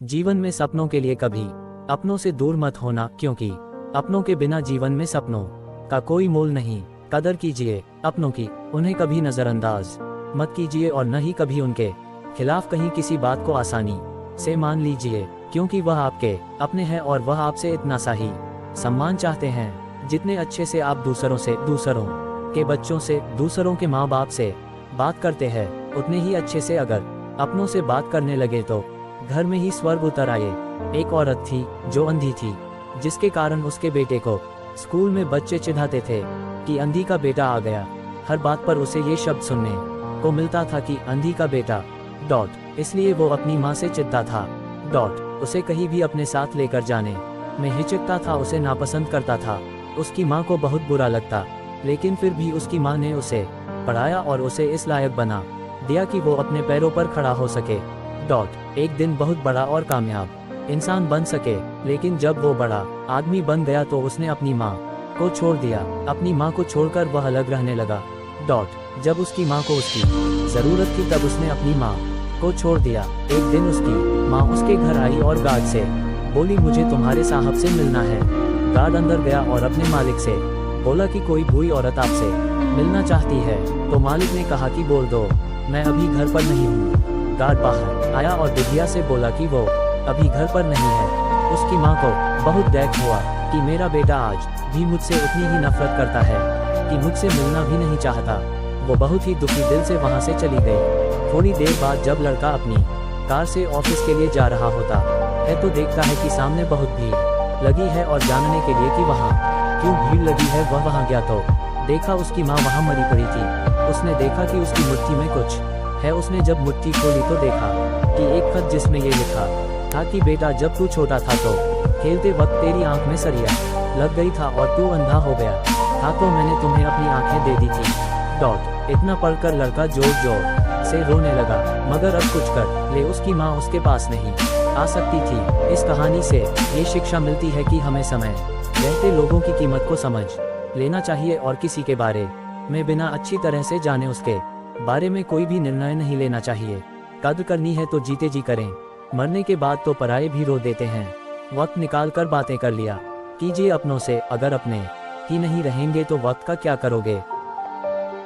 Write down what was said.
जीवन में सपनों के लिए कभी अपनों से दूर मत होना, क्योंकि अपनों के बिना जीवन में सपनों का कोई मोल नहीं। कदर कीजिए अपनों की, उन्हें कभी नज़रअंदाज मत कीजिए और न ही कभी उनके खिलाफ कहीं किसी बात को आसानी से मान लीजिए, क्योंकि वह आपके अपने हैं और वह आपसे इतना सा ही सम्मान चाहते हैं जितने अच्छे से आप दूसरों के बच्चों से, दूसरों के माँ बाप से बात करते हैं, उतने ही अच्छे से अगर अपनों से बात करने लगे तो घर में ही स्वर्ग उतर आए। एक औरत थी जो अंधी थी, जिसके कारण उसके बेटे को स्कूल में बच्चे चिढ़ाते थे कि अंधी का बेटा आ गया। हर बात पर उसे ये शब्द सुनने को मिलता था कि अंधी का बेटा इसलिए वो अपनी माँ से चिढ़ता था। उसे कहीं भी अपने साथ लेकर जाने में हिचकता था, उसे नापसंद करता था। उसकी माँ को बहुत बुरा लगता, लेकिन फिर भी उसकी माँ ने उसे पढ़ाया और उसे इस लायक बना दिया कि वो अपने पैरों पर खड़ा हो सके। एक दिन बहुत बड़ा और कामयाब इंसान बन सके, लेकिन जब वो बड़ा आदमी बन गया तो उसने अपनी माँ को छोड़ दिया। अपनी माँ को छोड़कर वह अलग रहने लगा। जब उसकी माँ को उसकी जरूरत थी तब उसने अपनी माँ को छोड़ दिया। एक दिन उसकी माँ उसके घर आई और गार्ड से बोली, मुझे तुम्हारे साहब से मिलना है। गार्ड अंदर गया और अपने मालिक से बोला कि कोई बूढ़ी औरत आपसे मिलना चाहती है। तो मालिक ने कहा कि बोल दो, मैं अभी घर पर नहीं हूँ। गार्ड बाहर आया और बुढ़िया से बोला कि वो अभी घर पर नहीं है। उसकी माँ को बहुत दुख हुआ कि मेरा बेटा आज भी मुझसे उतनी ही नफरत करता है कि मुझसे मिलना भी नहीं चाहता। वो बहुत ही दुखी दिल से वहाँ से चली गई। थोड़ी देर बाद जब लड़का अपनी कार से ऑफिस के लिए जा रहा होता है तो देखता है कि सामने बहुत भीड़ लगी है और जानने के लिए कि वहाँ क्यों भीड़ लगी है वह वहाँ गया तो देखा उसकी माँ वहाँ मरी पड़ी थी। उसने देखा कि उसकी मुट्ठी में कुछ है। उसने जब मुट्ठी खोली तो देखा कि एक खत जिसमें ये लिखा था कि बेटा, जब तू छोटा था तो खेलते वक्त तेरी आंख में सरिया लग गई था और तू अंधा हो गया था, तो मैंने तुम्हें अपनी आंखें दे दी थी। इतना पढ़कर लड़का जोर जोर से रोने लगा, मगर अब कुछ कर ले उसकी माँ उसके पास नहीं आ सकती थी। इस कहानी से ये शिक्षा मिलती है कि हमें समय रहते लोगों की कीमत को समझ लेना चाहिए और किसी के बारे में बिना अच्छी तरह से जाने उसके बारे में कोई भी निर्णय नहीं लेना चाहिए। कद्र करनी है तो जीते जी करें, मरने के बाद तो पराये भी रो देते हैं। वक्त निकाल कर बातें कर लिया कीजिए अपनों से, अगर अपने ही नहीं रहेंगे तो वक्त का क्या करोगे।